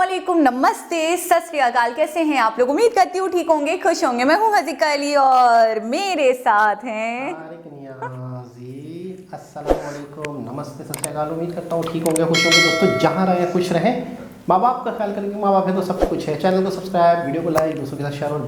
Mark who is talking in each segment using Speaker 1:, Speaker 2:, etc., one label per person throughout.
Speaker 1: अस्सलामुअलैकुम, नमस्ते, सत श्री अकाल। कैसे हैं आप लोग? उम्मीद करती हूँ ठीक होंगे, खुश होंगे। मैं हूँ हज़िका अली और मेरे साथ हैं
Speaker 2: अस्सलामुअलैकुम, नमस्ते, सत श्री अकाल। उम्मीद करता हूँ ठीक होंगे, खुश होंगे। दोस्तों जहाँ रहें खुश रहें। माँ बाप का ख्याल करेंगे, माँ बाप है तो सब कुछ है। चैनल को सब्सक्राइब, वीडियो को लाइक, दोस्तों के साथ शेयर और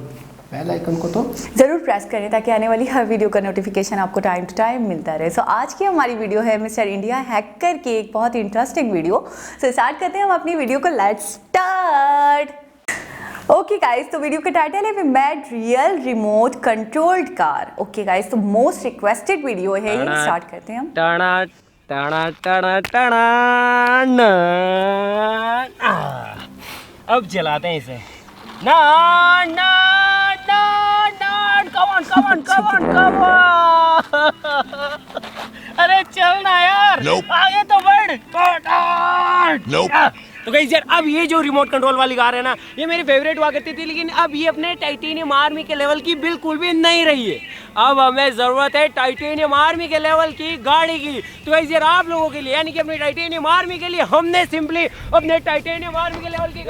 Speaker 2: बेल आइकन को तो
Speaker 1: ज़रूर प्रेस करें ताकि आने वाली हर वीडियो का नोटिफिकेशन आपको टाइम टू टाइम मिलता रहे। सो आज की हमारी वीडियो है मिस्टर इंडिया हैकर की, एक बहुत इंटरेस्टिंग वीडियो। सो स्टार्ट करते हैं हम अपनी वीडियो को। Let's start. ओके गाइस, तो वीडियो का टाइटल है we made real remote controlled car. Okay guys, तो मोस्ट रिक्वेस्टेड वीडियो है ये। स्टार्ट करते हैं हम।
Speaker 3: टाणा टाणा टाणा टाणा। अब चलाते हैं इसे। ना ना ना ना, कम ऑन कम ऑन। अरे चलना यार, आगे तो बढ़। तो गाइस यार, अब ये जो रिमोट कंट्रोल वाली कार है ना, ये मेरी फेवरेट हुआ करती थी, लेकिन अब ये अपने टाइटेनियम आर्मी के लेवल की बिल्कुल भी नहीं रही है। अब हमें ज़रूरत है टाइटेनियम आर्मी के लेवल की गाड़ी की। तो गाइस यार, आप लोगों के लिए यानी कि अपनी टाइटेनियम आर्मी के लिए हमने सिंपली अपने टाइटेनियम आर्मी के लेवल की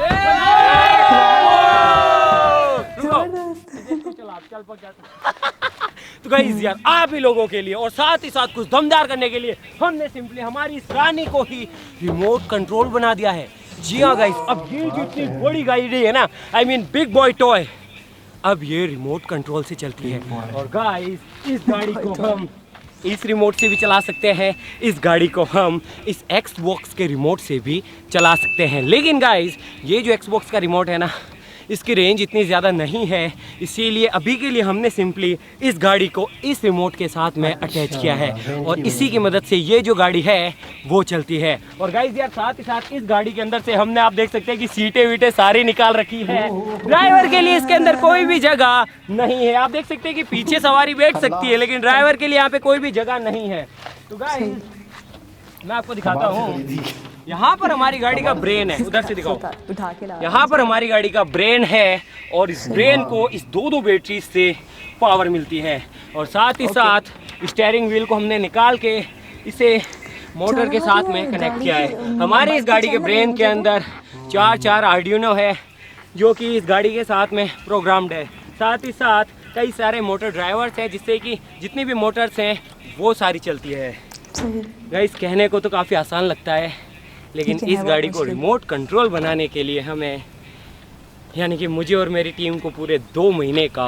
Speaker 3: तो गाइस यार, आप ही लोगों के लिए और साथ ही साथ कुछ दमदार करने के लिए हमने सिंपली हमारी इस रानी को ही रिमोट कंट्रोल बना दिया है। जी हाँ गाइस, अब ये जितनी बड़ी गाड़ी है ना, I mean big boy toy, अब ये रिमोट कंट्रोल से चलती है। और गाइस, इस गाड़ी को हम इस रिमोट से भी चला सकते हैं, इस गाड़ी को हम इस एक्सबॉक्स के रिमोट से भी चला सकते हैं। लेकिन गाइस, ये जो एक्सबॉक्स का रिमोट है ना, इसकी रेंज इतनी ज़्यादा नहीं है, इसीलिए अभी के लिए हमने सिंपली इस गाड़ी को इस रिमोट के साथ में अटैच किया है और इसी की मदद से ये जो गाड़ी है वो चलती है। और गाइस यार, साथ ही साथ इस गाड़ी के अंदर से हमने, आप देख सकते हैं कि सीटें वीटें सारी निकाल रखी है। ड्राइवर के लिए इसके अंदर कोई भी जगह नहीं है। आप देख सकते हैं कि पीछे सवारी बैठ सकती है, लेकिन ड्राइवर के लिए यहाँ पे कोई भी जगह नहीं है। तो गाइस, मैं आपको दिखाता हूँ, यहाँ पर हमारी गाड़ी का ब्रेन है। उधर से दिखाओ, यहाँ पर हमारी गाड़ी का ब्रेन है और इस ब्रेन को इस दो बैटरी से पावर मिलती है। और साथ ही साथ स्टीयरिंग व्हील को हमने निकाल के इसे मोटर के साथ में कनेक्ट किया है। हमारी इस गाड़ी के ब्रेन के अंदर चार आर्डिनो है जो कि इस गाड़ी के साथ में प्रोग्राम्ड है। साथ ही साथ कई सारे मोटर ड्राइवर्स हैं जिससे कि जितनी भी मोटर्स हैं वो सारी चलती है। गाइस, कहने को तो काफ़ी आसान लगता है, लेकिन इस गाड़ी को रिमोट कंट्रोल बनाने के लिए हमें, यानी कि मुझे और मेरी टीम को पूरे 2 महीने का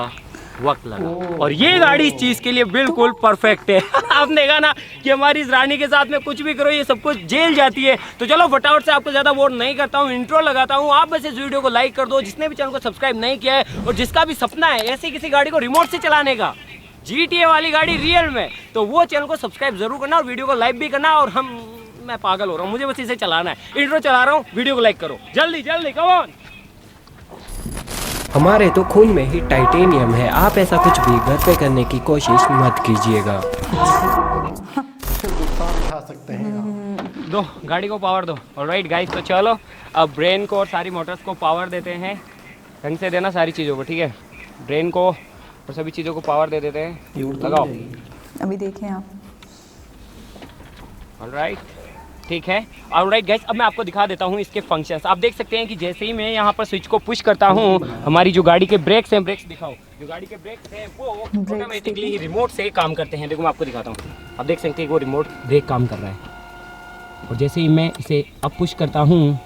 Speaker 3: वक्त लगा। और ये गाड़ी इस चीज़ के लिए बिल्कुल परफेक्ट है। आपने देखा ना कि हमारी इस रानी के साथ में कुछ भी करो ये सब कुछ जेल जाती है। तो चलो फटाफट से आपको ज़्यादा बोर नहीं करता हूँ, इंट्रो लगाता हूँ। आप बस इस वीडियो को लाइक कर दो, जिसने भी चैनल को सब्सक्राइब नहीं किया है और जिसका भी सपना है ऐसी किसी गाड़ी को रिमोट से चलाने का, GTA वाली गाड़ी रियल में, तो वो चैनल को सब्सक्राइब जरूर करना और वीडियो को लाइक भी करना। और मैं पागल हो रहा हूँ, मुझे बस इसे चलाना है। इंट्रो चला रहा हूँ, वीडियो को लाइक करो जल्दी जल्दी, कम ऑन।
Speaker 4: हमारे तो खून में ही टाइटेनियम है, आप ऐसा कुछ भी घर पे करने की कोशिश मत कीजिएगा।
Speaker 2: उठा सकते हैं।
Speaker 3: दो गाड़ी को पावर दो। ऑलराइट गाइस, तो चलो अब ब्रेन को और सारी मोटर्स को पावर देते हैं। ढंग से देना सारी चीज़ों को, ठीक है? ब्रेन को और सभी चीज़ों को पावर दे देते हैं। लगाओ,
Speaker 1: अभी देखें आप।
Speaker 3: ऑलराइट, ठीक है। ऑलराइट गाइस, अब मैं आपको दिखा देता हूँ इसके फंक्शंस। आप देख सकते हैं कि जैसे ही मैं यहाँ पर स्विच को पुश करता हूँ, हमारी जो गाड़ी के ब्रेक्स हैं, ब्रेक्स दिखाओ, जो गाड़ी के ब्रेक्स हैं वो ऑटोमेटिकली रिमोट से काम करते हैं। देखो मैं आपको दिखाता हूँ, आप देख सकते हैं कि वो रिमोट ब्रेक काम कर रहा है। और जैसे ही मैं इसे अप पुश करता हूँ,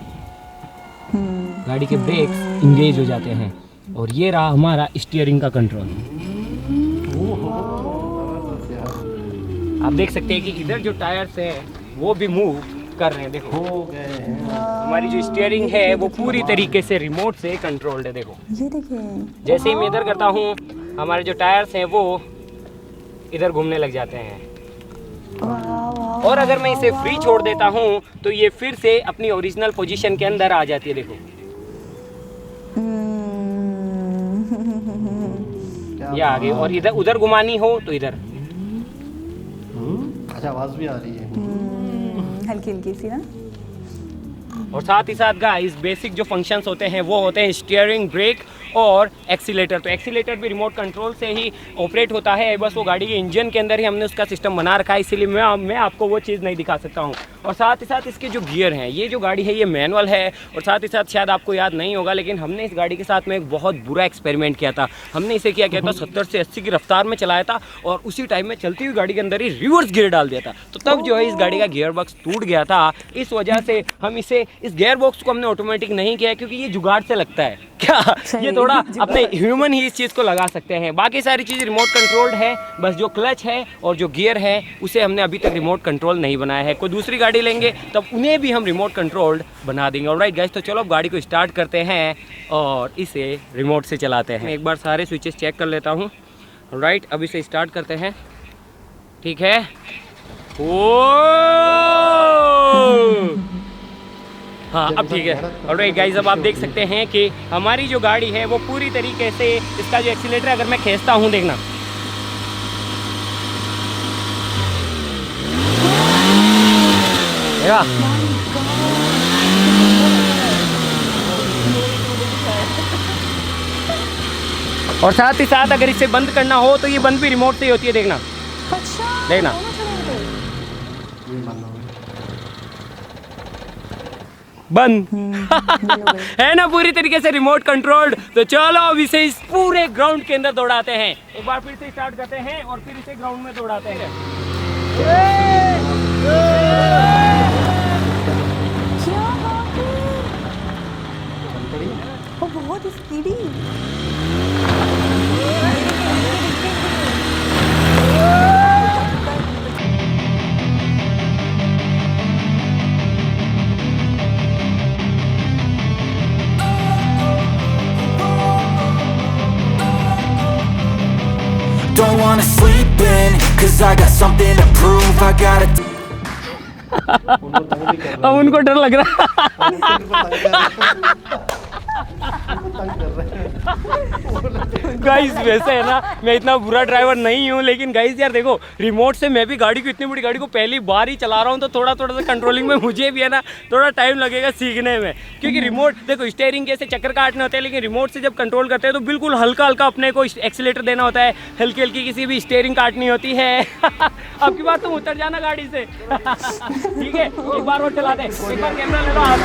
Speaker 3: गाड़ी के ब्रेक्स इंगेज हो जाते हैं। और ये रहा हमारा स्टीयरिंग का कंट्रोल। आप देख सकते हैं कि इधर जो टायर्स हैं वो भी मूव कर रहे हैं। देखो
Speaker 2: हो गए हैं।
Speaker 3: हमारी जो स्टीयरिंग है वो पूरी तरीके से रिमोट से कंट्रोल्ड है। देखो
Speaker 1: ये देखिए,
Speaker 3: जैसे ही मैं इधर करता हूँ, हमारे जो टायर्स हैं वो इधर घूमने लग जाते हैं। और अगर मैं इसे फ्री छोड़ देता हूँ तो ये फिर से अपनी ओरिजिनल पोजीशन के अंदर आ जाती है। देखो ये आगे, और इधर उधर घुमानी हो तो इधर।
Speaker 2: अच्छा, आवाज भी आ रही है।
Speaker 1: हल्की हल्की सी ना।
Speaker 3: और साथ ही साथ गाइस, बेसिक जो फंक्शंस होते हैं वो होते हैं स्टीयरिंग, ब्रेक और एक्सीलेटर। तो एक्सीलेटर भी रिमोट कंट्रोल से ही ऑपरेट होता है, बस वो गाड़ी के इंजन के अंदर ही हमने उसका सिस्टम बना रखा है, इसीलिए मैं आपको वो चीज़ नहीं दिखा सकता हूँ। और साथ ही साथ इसके जो गियर हैं, ये जो गाड़ी है ये मैनुअल है। और साथ ही साथ शायद आपको याद नहीं होगा, लेकिन हमने इस गाड़ी के साथ में एक बहुत बुरा एक्सपेरिमेंट किया था। हमने इसे किया था 70 से 80 की रफ्तार में चलाया था और उसी टाइम में चलती हुई गाड़ी के अंदर ही रिवर्स गियर डाल दिया था। तो तब जो है इस गाड़ी का गियर बॉक्स टूट गया था। इस वजह से हम इस गियर बॉक्स को हमने ऑटोमेटिक नहीं किया, क्योंकि ये जुगाड़ से लगता है क्या, ये थोड़ा अपने ह्यूमन ही इस चीज़ को लगा सकते हैं। बाकी सारी चीज़ रिमोट कंट्रोल्ड है, बस जो क्लच है और जो गियर है उसे हमने अभी तक रिमोट कंट्रोल नहीं बनाया है। कोई दूसरी गाड़ी लेंगे तब उन्हें भी हम रिमोट कंट्रोल्ड बना देंगे। ऑलराइट गाइस, तो चलो अब गाड़ी को स्टार्ट करते हैं और इसे रिमोट से चलाते हैं। एक बार सारे स्विचेस चेक कर लेता हूँ। ऑलराइट, अब इसे स्टार्ट करते हैं। ठीक है, हाँ अब ठीक है। ऑलराइट गाइस, अब आप देख सकते हैं कि हमारी जो गाड़ी है वो पूरी तरीके से, इसका जो एक्सीलेटर अगर मैं खींचता हूँ, देखना और साथ ही साथ अगर इसे बंद करना हो तो ये बंद भी रिमोट से ही होती है। देखना देखना, बंद है ना, पूरी तरीके से रिमोट कंट्रोल्ड। तो चलो अब इसे इस पूरे ग्राउंड के अंदर दौड़ाते हैं। एक बार फिर से स्टार्ट करते हैं और फिर इसे ग्राउंड में दौड़ाते हैं।
Speaker 1: बहुत speedy.
Speaker 5: Don't wanna sleep in, cause I got something to prove. I gotta
Speaker 3: अब उनको डर लग रहा गाइस, वैसे है ना, मैं इतना बुरा ड्राइवर नहीं हूँ, लेकिन गाइस यार देखो, रिमोट से मैं भी गाड़ी को, इतनी बड़ी गाड़ी को पहली बार ही चला रहा हूँ, तो थोड़ा सा कंट्रोलिंग में मुझे भी है ना थोड़ा टाइम लगेगा सीखने में। क्योंकि रिमोट देखो, स्टीयरिंग के ऐसे चक्कर काटने होते हैं, लेकिन रिमोट से जब कंट्रोल करते हैं तो बिल्कुल हल्का हल्का अपने को एक्सीलेटर देना होता है, हल्की हल्की किसी भी स्टीयरिंग काटनी होती है। अब की बात तुम उतर जाना गाड़ी से। ठीक है, एक बार और चला दे, एक बार कैमरा ले लो आप।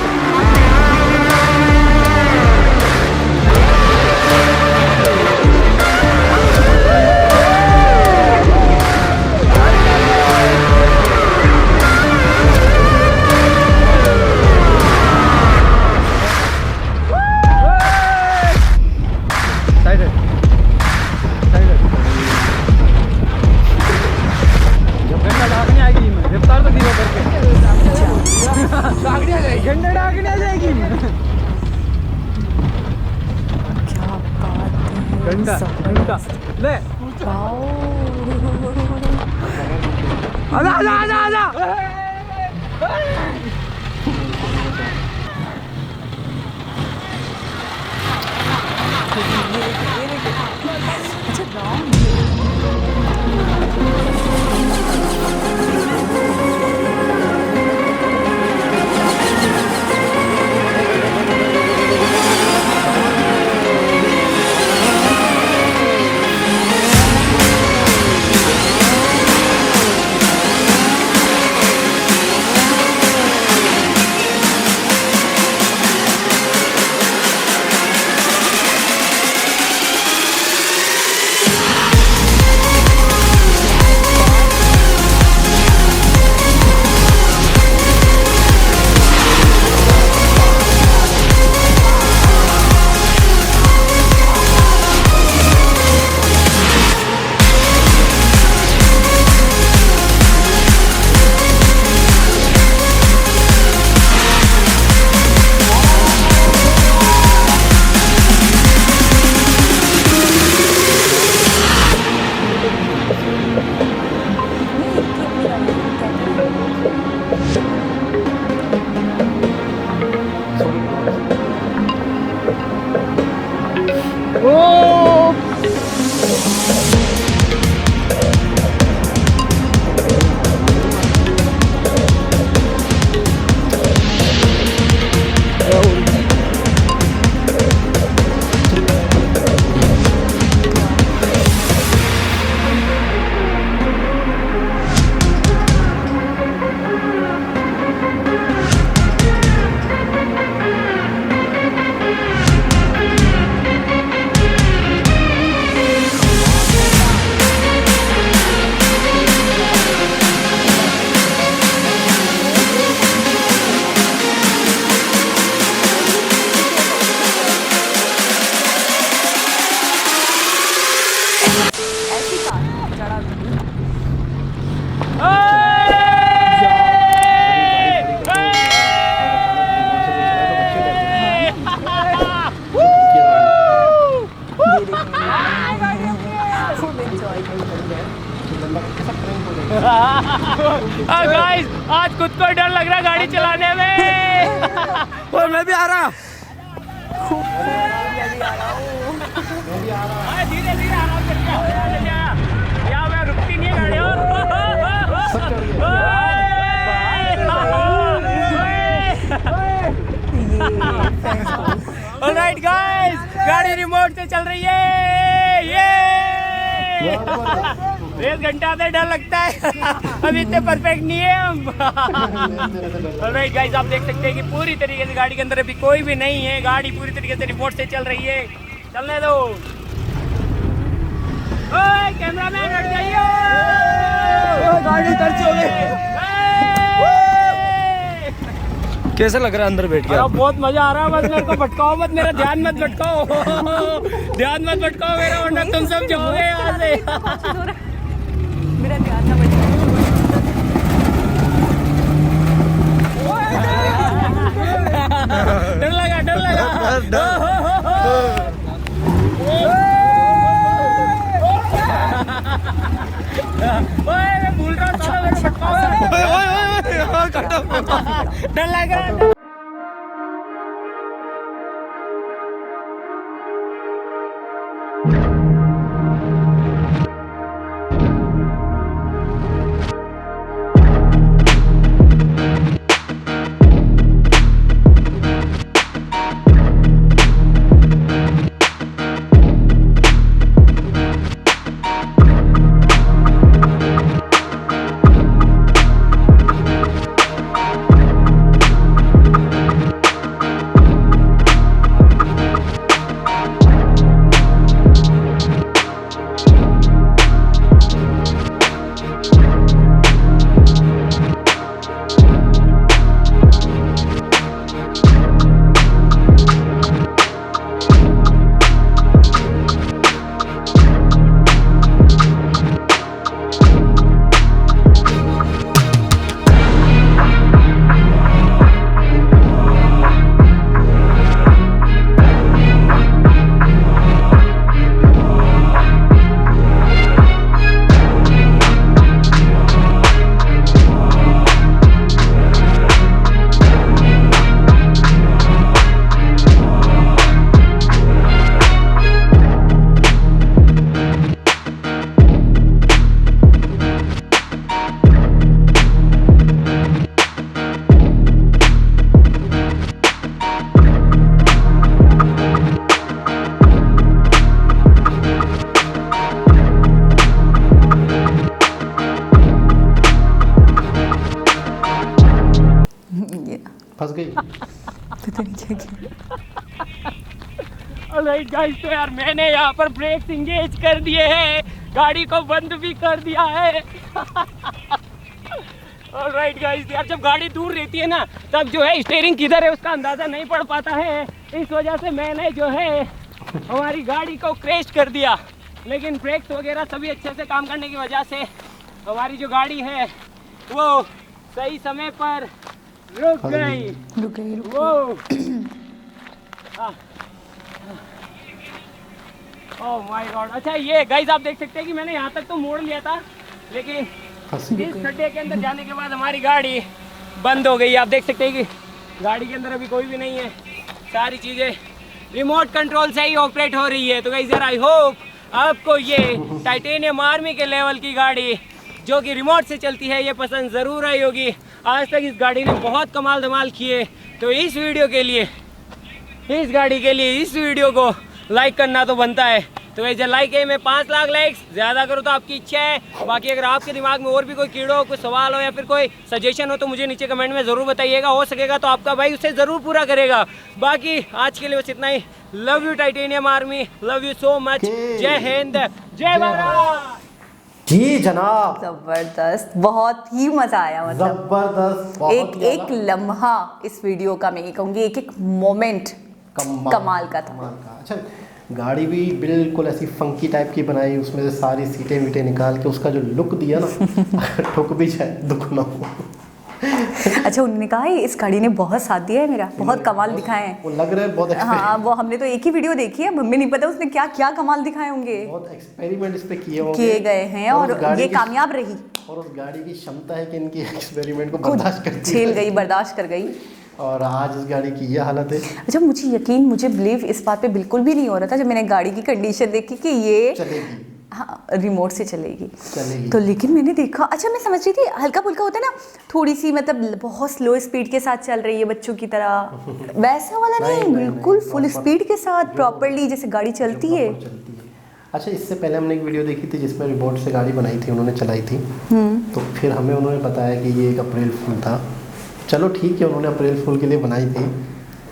Speaker 3: ले आजा आजा आजा आजा। गाइस आज खुद को डर लग रहा है गाड़ी चलाने में। और मैं भी आ रहा। धीरे धीरे आराम करके यहाँ मैं रुकती नहीं है गाड़ी। ऑलराइट गाइस, गाड़ी रिमोट से चल रही है। ये 1 घंटा से डर लगता है। अभी इतने परफेक्ट नहीं है हम। ऑलराइट गाइस, आप देख सकते हैं कि पूरी तरीके से गाड़ी के अंदर अभी कोई भी नहीं है। गाड़ी पूरी तरीके से रिमोट से चल रही है। चलने दो। ओए कैमरामैन हट जाइए। गाड़ी इधर चले।
Speaker 4: कैसा लग रहा है अंदर बैठ के?
Speaker 3: बहुत मजा आ रहा है। बस मेरे को भटकाओ मत, मेरा ध्यान मत भटकाओ। ध्यान मत भटकाओ मेरा, वरना तुम सब जमोगे यहाँ से।
Speaker 1: मेरा ध्यान ना भटकाओ।
Speaker 3: डर लगा, डर लगा। ओए मैं भूल रहा था, मेरे को भटकाओ। डर लग रहा है।
Speaker 2: फंस गई।
Speaker 1: पता नहीं क्या किया।
Speaker 3: ऑलराइट गाइस, तो यार मैंने यहाँ पर ब्रेक्स इंगेज कर दिए हैं, गाड़ी को बंद भी कर दिया है। ऑलराइट गाइस, यार जब गाड़ी दूर रहती है ना, तब जो है स्टीयरिंग किधर है उसका अंदाज़ा नहीं पड़ पाता है। इस वजह से मैंने जो है हमारी गाड़ी को क्रैश कर दिया, लेकिन ब्रेक्स वगैरह सभी अच्छे से काम करने की वजह से हमारी जो गाड़ी है वो सही समय पर रुक गई। वो ओह माय गॉड। अच्छा ये गाइस आप देख सकते हैं कि मैंने यहाँ तक तो मोड़ लिया था, लेकिन इस खड्डे के अंदर जाने के बाद हमारी गाड़ी बंद हो गई। आप देख सकते हैं कि गाड़ी के अंदर अभी कोई भी नहीं है, सारी चीज़ें रिमोट कंट्रोल से ही ऑपरेट हो रही है। तो गाइस यार आई होप आपको ये टाइटेनियम आर्मी के लेवल की गाड़ी जो कि रिमोट से चलती है ये पसंद ज़रूर आई होगी। आज तक इस गाड़ी ने बहुत कमाल धमाल किए, तो इस वीडियो के लिए, इस गाड़ी के लिए इस वीडियो को लाइक करना तो बनता है। तो वैसे लाइक है मैं 5 लाख लाइक्स, ज़्यादा करो तो आपकी इच्छा है। बाकी अगर आपके दिमाग में और भी कोई कीड़ो हो, कोई सवाल हो या फिर कोई सजेशन हो तो मुझे नीचे कमेंट में ज़रूर बताइएगा। हो सकेगा तो आपका भाई उसे ज़रूर पूरा करेगा। बाकी आज के लिए बस इतना ही। Love you titanium army, love you so much. जय हिंद, जय भारत।
Speaker 2: जी जनाब,
Speaker 1: जबरदस्त, बहुत ही मजा आया। मतलब
Speaker 2: जबरदस्त,
Speaker 1: एक लम्हा इस वीडियो का, मैं ये कहूँगी एक मोमेंट कमाल का था।
Speaker 2: अच्छा, गाड़ी भी बिल्कुल ऐसी फंकी टाइप की बनाई, उसमें से सारी सीटें वीटें निकाल के उसका जो लुक दिया ना, ठुक भी जाए दुख ना हो।
Speaker 1: अच्छा, उन्होंने कहा है इस गाड़ी ने बहुत साथ दिया है मेरा, बहुत कमाल दिखाए हैं।
Speaker 2: वो लग रहा है बहुत
Speaker 1: हाँ, वो हमने तो एक ही वीडियो देखी है, हमें नहीं पता उसने क्या क्या कमाल दिखाए होंगे।
Speaker 2: बहुत एक्सपेरिमेंट इस पे किए
Speaker 1: गए हैं और ये कामयाब रही।
Speaker 2: और उस गाड़ी की क्षमता है कि इनकी एक्सपेरिमेंट को बर्दाश्त करती
Speaker 1: झेल
Speaker 2: है
Speaker 1: गई, बर्दाश्त कर गई।
Speaker 2: और आज इस गाड़ी की ये हालत है।
Speaker 1: अच्छा, मुझे बिलीव इस बात पे बिल्कुल भी नहीं हो रहा था जब मैंने गाड़ी की कंडीशन देखी कि ये
Speaker 2: चलेगी,
Speaker 1: हाँ रिमोट से चलेगी।
Speaker 2: चलेगी
Speaker 1: तो लेकिन मैंने देखा, अच्छा मैं समझ रही थी हल्का फुल्का होता है ना, थोड़ी सी मतलब बहुत स्लो स्पीड के साथ चल रही है बच्चों की तरह, वैसा वाला नहीं, बिल्कुल फुल स्पीड के साथ प्रॉपरली जैसे गाड़ी चलती है।
Speaker 2: चलती है। अच्छा, इससे पहले हमने एक वीडियो देखी थी जिसमें रिमोट से गाड़ी बनाई थी, उन्होंने चलाई थी। तो फिर हमें उन्होंने बताया कि ये एक अप्रैल फूल था। चलो ठीक है, उन्होंने अप्रैल फूल के लिए बनाई थी,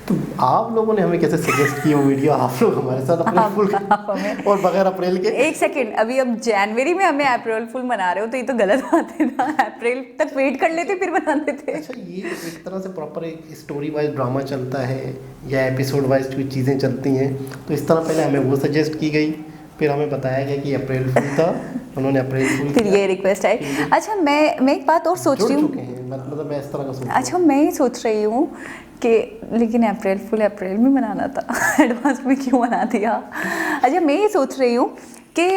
Speaker 2: तो आप लोगों ने हमें कैसे सजेस्ट की वो वीडियो? आप लोग हमारे साथ अप्रैल फूल और बगैर अप्रैल के।
Speaker 1: एक सेकंड, अभी अब जनवरी में हमें अप्रैल फुल मना रहे हो तो ये तो गलत बात है ना, अप्रैल तक वेट कर लेते फिर मनाते थे।
Speaker 2: अच्छा, ये एक तरह से प्रॉपर एक स्टोरी वाइज ड्रामा चलता है या एपिसोड वाइज कुछ चीज़ें चलती हैं, तो इस तरह पहले हमें वो सजेस्ट की गई, फिर हमें बताया गया कि अप्रैल फूल था, उन्होंने अप्रैल फूल
Speaker 1: फिर ये रिक्वेस्ट आई। अच्छा, मैं एक बात और सोच रही हूँ,
Speaker 2: मतलब मैं इस तरह का सोच
Speaker 1: अच्छा मैं ये सोच रही हूँ कि लेकिन अप्रैल फुल अप्रैल में मनाना था एडवांस में क्यों मना दिया? अच्छा, मैं ये सोच रही हूँ कि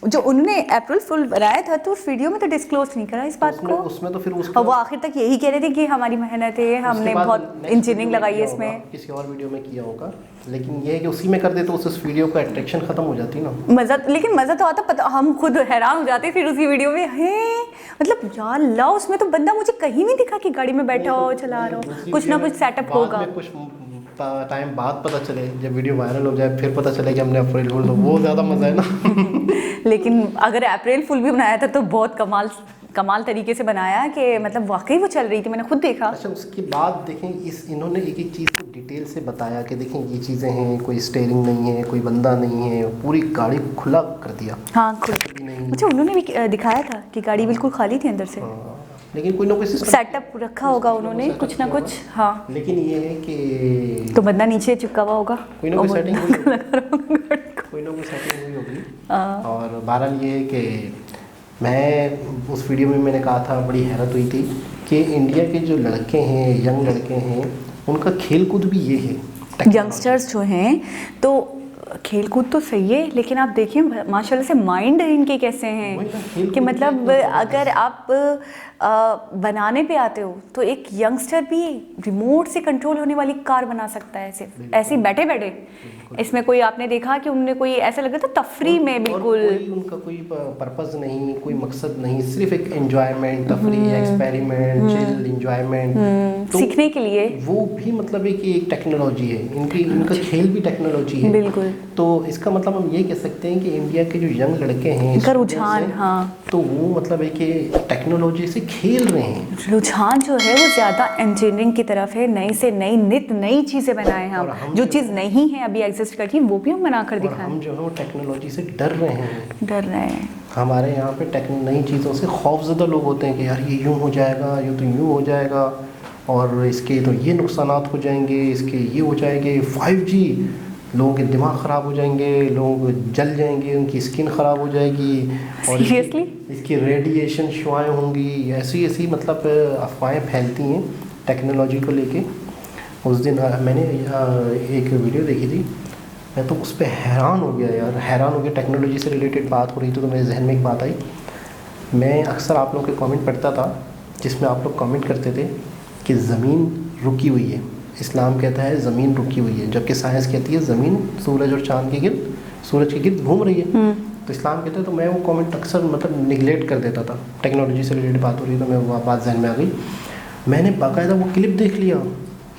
Speaker 1: जो उन्होंने अप्रैल फुल बनाया था तो उस वीडियो में तो डिस्क्लोज नहीं करा इस बात को।
Speaker 2: उसमें तो फिर
Speaker 1: और वो आखिर तक यही कह रहे थे कि हमारी मेहनत है, हमने बहुत इंजीनियरिंग लगाई है इसमें।
Speaker 2: किसी और वीडियो में किया होगा, लेकिन ये है कि उसी में कर दे तो उस वीडियो का अट्रैक्शन खत्म हो जाती ना।
Speaker 1: लेकिन मज़ा तो आता, पता हम खुद हैरान हो जाते फिर उसी वीडियो में, है मतलब यार ला उसमें तो बंदा मुझे कहीं नहीं दिखा कि गाड़ी में बैठा हो चला रहा हो, कुछ ना कुछ सेटअप होगा।
Speaker 2: कुछ टाइम बाद पता चले, जब वीडियो वायरल हो जाए फिर पता चले कि हमने अप्रैल फूल, तो वो ज़्यादा मज़ा है ना।
Speaker 1: लेकिन अगर अप्रैल फुल भी बनाया था तो बहुत कमाल तरीके से बनाया कि मतलब वाकई वो चल रही थी, मैंने खुद देखा।
Speaker 2: अच्छा, उसके बाद देखें इन्होंने एक एक चीज़ को डिटेल से बताया कि देखें ये चीज़ें हैं, कोई स्टीयरिंग नहीं है, कोई बंदा नहीं है, पूरी गाड़ी खुला कर दिया।
Speaker 1: हाँ खुद। अच्छा, उन्होंने भी दिखाया था कि गाड़ी बिल्कुल खाली थी अंदर से।
Speaker 2: लेकिन कोई ना कोई
Speaker 1: सेटअप रखा होगा उन्होंने कुछ ना कुछ। हाँ,
Speaker 2: लेकिन ये है कि
Speaker 1: तो बंदा नीचे चिपका हुआ होगा,
Speaker 2: कोई ना कोई सेटिंग हुई होगी। और बहरहाल ये है कि मैं उस वीडियो में मैंने कहा था, बड़ी हैरत हुई थी कि इंडिया के जो लड़के हैं, यंग लड़के हैं, उनका खेल कूद भी ये है।
Speaker 1: यंगस्टर्स जो हैं तो खेल कूद तो सही है, लेकिन आप देखिए माशाल्लाह से माइंड इनके कैसे हैं कि मतलब अगर आप बनाने पे आते हो तो एक यंगस्टर भी रिमोट से कंट्रोल होने वाली कार बना सकता है, सिर्फ ऐसे ही बैठे बैठे। इसमें कोई आपने देखा कि उनने कोई ऐसा लगा था तफरी में बिल्कुल,
Speaker 2: उनका कोई पर्पस नहीं, कोई मकसद नहीं, सिर्फ एक एंजॉयमेंट, तफरी, एक्सपेरिमेंट, चिल, एंजॉयमेंट,
Speaker 1: सीखने के लिए।
Speaker 2: वो भी मतलब एक टेक्नोलॉजी है, इनका खेल भी टेक्नोलॉजी है।
Speaker 1: बिल्कुल।
Speaker 2: तो इसका मतलब हम ये कह सकते हैं कि इंडिया के जो यंग लड़के हैं,
Speaker 1: इनका रुझान, हाँ,
Speaker 2: तो वो मतलब है कि टेक्नोलॉजी से खेल रहे हैं।
Speaker 1: रुझान जो है वो ज़्यादा इंजीनियरिंग की तरफ है, नई से नई नित नई चीज़ें बनाएं हम जो चीज़ नहीं है अभी एग्जिस्ट करती वो भी हम बना कर दिखाएं।
Speaker 2: हम जो है वो टेक्नोलॉजी से डर रहे हैं। हमारे यहाँ पे नई चीज़ों से खौफज़दा लोग होते हैं कि यार ये यूँ हो जाएगा, ये तो यूँ हो जाएगा, और इसके तो ये नुकसानात हो जाएंगे, इसके ये हो जाएंगे, 5G लोगों के दिमाग ख़राब हो जाएंगे, लोग जल जाएंगे, उनकी स्किन ख़राब हो जाएगी, और इसकी रेडिएशन शुआएँ होंगी, ऐसी मतलब अफवाहें फैलती हैं टेक्नोलॉजी को लेके। उस दिन मैंने एक वीडियो देखी थी, मैं तो उस पर हैरान हो गया यार, हैरान हो गया। टेक्नोलॉजी से रिलेटेड बात हो रही थी तो मेरे जहन में एक बात आई। मैं अक्सर आप लोगों के कमेंट पढ़ता था जिसमें आप लोग कमेंट करते थे कि ज़मीन रुकी हुई है, इस्लाम कहता है ज़मीन रुकी हुई है, जबकि साइंस कहती है ज़मीन सूरज और चाँद के गिर्द, सूरज के गिर्द घूम रही है। तो इस्लाम कहता है, तो मैं वो कमेंट अक्सर मतलब निगलेक्ट कर देता था। टेक्नोलॉजी से रिलेटेड बात हो रही तो मैं वो बात जहन में आ गई। मैंने बाकायदा वो क्लिप देख लिया,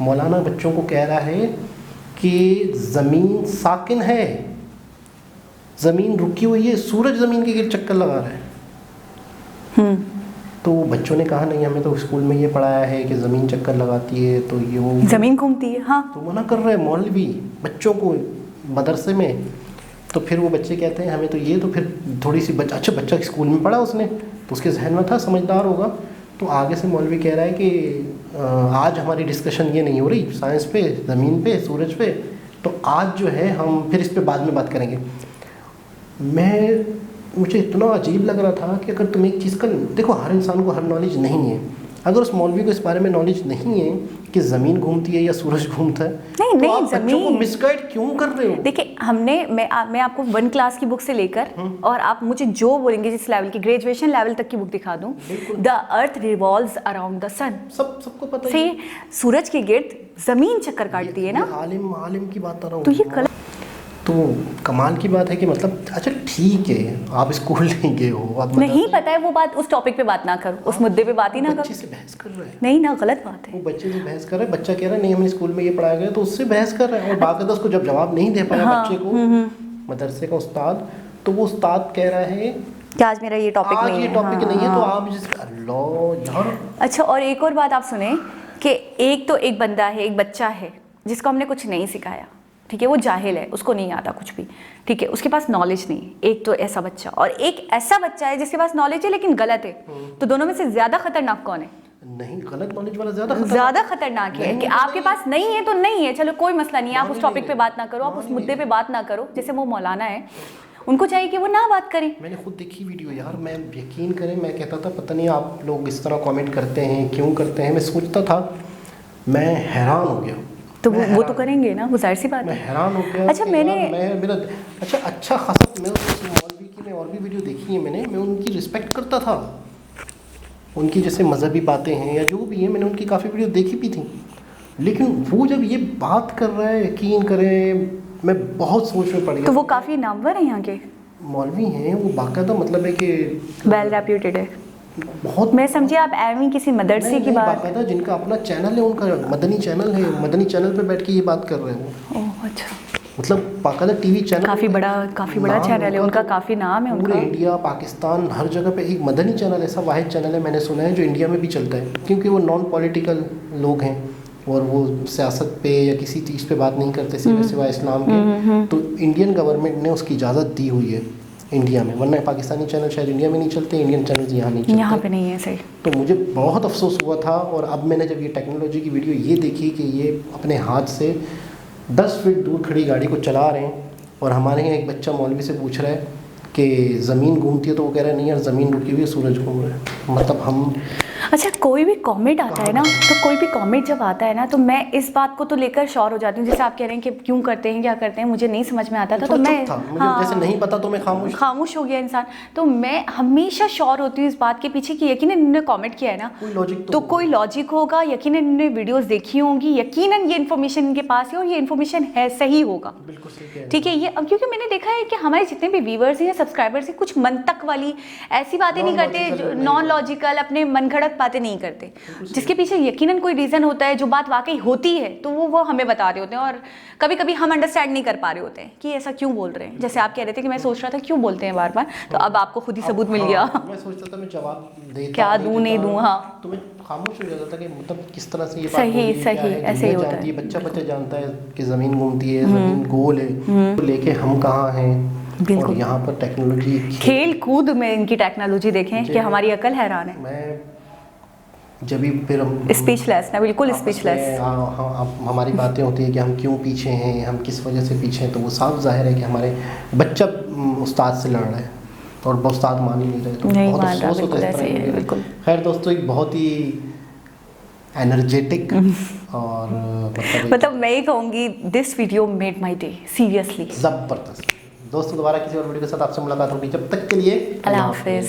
Speaker 2: मौलाना बच्चों को कह रहा है कि ज़मीन साकिन है, ज़मीन रुकी हुई है, सूरज ज़मीन के गिर्द चक्कर लगा रहा है। तो बच्चों ने कहा नहीं, हमें तो स्कूल में ये पढ़ाया है कि ज़मीन चक्कर लगाती है, तो ये वो
Speaker 1: ज़मीन घूमती है। हाँ,
Speaker 2: तो मना कर रहे हैं मौलवी बच्चों को मदरसे में। तो फिर वो बच्चे कहते हैं हमें तो ये, तो फिर थोड़ी सी बच्चा स्कूल में पढ़ा उसने, तो उसके जहन में था, समझदार होगा। तो आगे से मौलवी कह रहा है कि आज हमारी डिस्कशन ये नहीं हो रही साइंस पे, ज़मीन पे, सूरज पे, तो आज जो है हम फिर इस पे बाद में बात करेंगे। मुझे इतना अजीब लग रहा था कि अगर तुम एक चीज़ का देखो, हर इंसान को हर नॉलेज नहीं है, अगर उस मौलवी को इस बारे में नॉलेज नहीं है कि ज़मीन घूमती है या सूरज घूमता है,
Speaker 1: नहीं,
Speaker 2: तो आप बच्चों को
Speaker 1: ज़मीन
Speaker 2: मिसगाइड क्यों कर रहे हो?
Speaker 1: देखिए, मैं आपको 1 क्लास की बुक से लेकर और आप मुझे जो बोलेंगे जिस लेवल की, ग्रेजुएशन लेवल तक की बुक दिखा दूं, the earth revolves around the sun.
Speaker 2: सबको पता
Speaker 1: से
Speaker 2: है।
Speaker 1: सूरज के गिर्द जमीन चक्कर काटती है ना।
Speaker 2: आलिम की बात कर रहा हूँ।
Speaker 1: तो ये गलत,
Speaker 2: तो कमाल की बात है कि मतलब अच्छा ठीक है, आप स्कूल नहीं गए हो, आप
Speaker 1: नहीं पता है वो बात, उस टॉपिक पे बात ना करो, उस मुद्दे पे बात ही ना
Speaker 2: बच्चे
Speaker 1: करो।
Speaker 2: से बहस कर रहे हैं।
Speaker 1: नहीं ना, गलत बात है।
Speaker 2: वो बच्चे से बहस कर रहा है, बच्चा कह रहा है नहीं हमें स्कूल में ये पढ़ाया गया, तो उससे बहस कर रहा है। और बाकायदा उसको जब जवाब नहीं दे पाया बच्चे को मदरसे का उस्ताद, तो वो उस्ताद कह रहा है
Speaker 1: कि आज मेरा ये टॉपिक नहीं है।
Speaker 2: आज ये टॉपिक नहीं है, तो
Speaker 1: हाँ।
Speaker 2: आप जिस अल्लाह यार।
Speaker 1: अच्छा, और एक और बात आप सुने कि एक बंदा है, एक बच्चा है जिसको हमने कुछ नहीं सिखाया, ठीक है, वो जाहिल है, उसको नहीं आता कुछ भी, ठीक है, उसके पास नॉलेज नहीं है। एक तो ऐसा बच्चा, और एक ऐसा बच्चा है जिसके पास नॉलेज है लेकिन गलत है। तो दोनों में से ज्यादा खतरनाक कौन है?
Speaker 2: नहीं, गलत नॉलेज वाला ज्यादा
Speaker 1: खतरनाक है कि आपके पास नहीं है तो नहीं है, चलो कोई मसला नहीं है, आप उस टॉपिक पे बात ना करो, आप उस मुद्दे पे बात ना करो। जैसे वो मौलाना है, उनको चाहिए कि वो ना बात करें।
Speaker 2: मैंने खुद देखी वीडियो यार, मैं यकीन करें, मैं कहता था पता नहीं आप लोग इस तरह कमेंट करते हैं, क्यों करते हैं। मैं सोचता था, मैं हैरान हो गया।
Speaker 1: तो वो तो करेंगे ना, वो जाहिर सी बात
Speaker 2: मैं
Speaker 1: है।
Speaker 2: हैरान हो गया।
Speaker 1: अच्छा,
Speaker 2: अच्छा खासा मैं उस मौलवी की मैं और भी वीडियो देखी है मैंने, मैं उनकी रिस्पेक्ट करता था, उनकी जैसे मजहबी बातें हैं या जो भी है, मैंने उनकी काफ़ी वीडियो देखी भी थी। लेकिन वो जब ये बात कर रहा है, यकीन करें मैं बहुत सोच में पड़ गया।
Speaker 1: तो वो काफ़ी नामवर है यहाँ के,
Speaker 2: मौलवी हैं वो, बाकायदा मतलब है कि
Speaker 1: वेल रेप्यूटेड है।
Speaker 2: बहुत,
Speaker 1: मैं समझी आप एवं किसी मदरसे की बात।
Speaker 2: बाकायदा जिनका अपना चैनल है, उनका मदनी चैनल है, मदनी चैनल पे बैठ के ये बात कर रहे हैं वो।
Speaker 1: ओह अच्छा,
Speaker 2: मतलब बाकायदा टीवी चैनल,
Speaker 1: काफ़ी बड़ा चैनल है उनका, काफ़ी नाम है
Speaker 2: पूरे
Speaker 1: उनका।
Speaker 2: इंडिया, पाकिस्तान, हर जगह पे एक मदनी चैनल ऐसा वाहिद चैनल है मैंने सुना है जो इंडिया में भी चलता है, क्योंकि वो नॉन पॉलिटिकल लोग हैं और वो सियासत पे या किसी चीज़ पे बात नहीं करते सिवाय इस्लाम के। तो इंडियन गवर्नमेंट ने उसकी इजाज़त दी हुई है इंडिया में, वरना पाकिस्तानी चैनल शायद इंडिया में नहीं चलते, इंडियन चैनल यहाँ नहीं चलते।
Speaker 1: यहाँ पे नहीं है, सही।
Speaker 2: तो मुझे बहुत अफसोस हुआ था। और अब मैंने जब ये टेक्नोलॉजी की वीडियो ये देखी कि ये अपने हाथ से 10 फीट दूर खड़ी गाड़ी को चला रहे हैं, और हमारे यहाँ एक बच्चा मौलवी से पूछ रहा है कि ज़मीन घूमती है, तो वो कह रहा है नहीं यार ज़मीन रुकी हुई है, सूरज घूम रहा है। मतलब हम,
Speaker 1: अच्छा, कोई भी कमेंट आता है ना, तो कोई भी कमेंट जब आता है ना, तो मैं इस बात को तो लेकर श्योर हो जाती हूँ। जैसे आप कह रहे हैं कि क्यों करते हैं, क्या करते हैं, मुझे नहीं समझ में आता था, तो मैं
Speaker 2: जैसे नहीं पता तो मैं
Speaker 1: खामोश हो गया इंसान। तो मैं हमेशा श्योर होती हूँ इस बात के पीछे कि यकीनन इन्होंने कमेंट किया है ना,
Speaker 2: कोई लॉजिक
Speaker 1: तो कोई लॉजिक होगा, यकीनन इन्होंने वीडियोस देखी होंगी, यकीनन ये इन्फॉर्मेशन इनके पास है और ये इन्फॉर्मेशन है, सही होगा।
Speaker 2: बिल्कुल सही,
Speaker 1: ठीक है। ये अब क्योंकि मैंने देखा है कि हमारे जितने भी व्यूअर्स हैं, सब्सक्राइबर्स हैं, कुछ मंतक वाली ऐसी बातें नहीं करते, जो नॉन लॉजिकल अपने मनगढ़ंत बातें नहीं करते, जिसके पीछे यकीनन कोई रीज़न होता है, जो बात वाकई होती है तो वो हमें बता रहे होते हैं। और कभी कभी हम अंडरस्टैंड नहीं कर पा रहे होते हैं कि ऐसा क्यों बोल रहे हैं। जैसे आप कह रहे थे कि मैं सोच रहा था क्यों बोलते हैं बार बार, तो अब आपको खुद ही सबूत मिल गया।
Speaker 2: मैं सोचता था मैं जवाब देता
Speaker 1: क्या दूं नहीं दूं, हाँ,
Speaker 2: तो मैं खामोश हो जाता था कि मतलब किस तरह से ये बात
Speaker 1: सही
Speaker 2: ऐसे ही होता है। बच्चा जानता है कि ज़मीन घूमती है, ज़मीन गोल है, तो लेके हम कहाँ हैं। और यहाँ पर टेक्नोलॉजी,
Speaker 1: खेल कूद में इनकी टेक्नोलॉजी देखें कि हमारी अकल हैरान है।
Speaker 2: मैं जब भी फिर
Speaker 1: स्पीचलेस ना, बिल्कुल स्पीचलेस।
Speaker 2: हमारी बातें होती है कि हम क्यों पीछे हैं, हम किस वजह से पीछे हैं, तो वो साफ जाहिर है कि हमारे बच्चा उस्ताद से लड़ रहा है और उस्ताद मान ही नहीं रहे, तो
Speaker 1: नहीं
Speaker 2: बहुत
Speaker 1: मान रहा,
Speaker 2: अफसोस होता है इस तरह की।
Speaker 1: बिल्कुल।
Speaker 2: खैर दोस्तों, एक बहुत ही एनर्जेटिक और
Speaker 1: मतलब मैं ये कहूँगी, this video made my day, seriously
Speaker 2: ज़बरदस्त। दोस्तों, दोबारा किसी और वीडियो के साथ आपसे मुलाकात होगी, जब तक के लिए
Speaker 1: अल्लाह हाफिज़।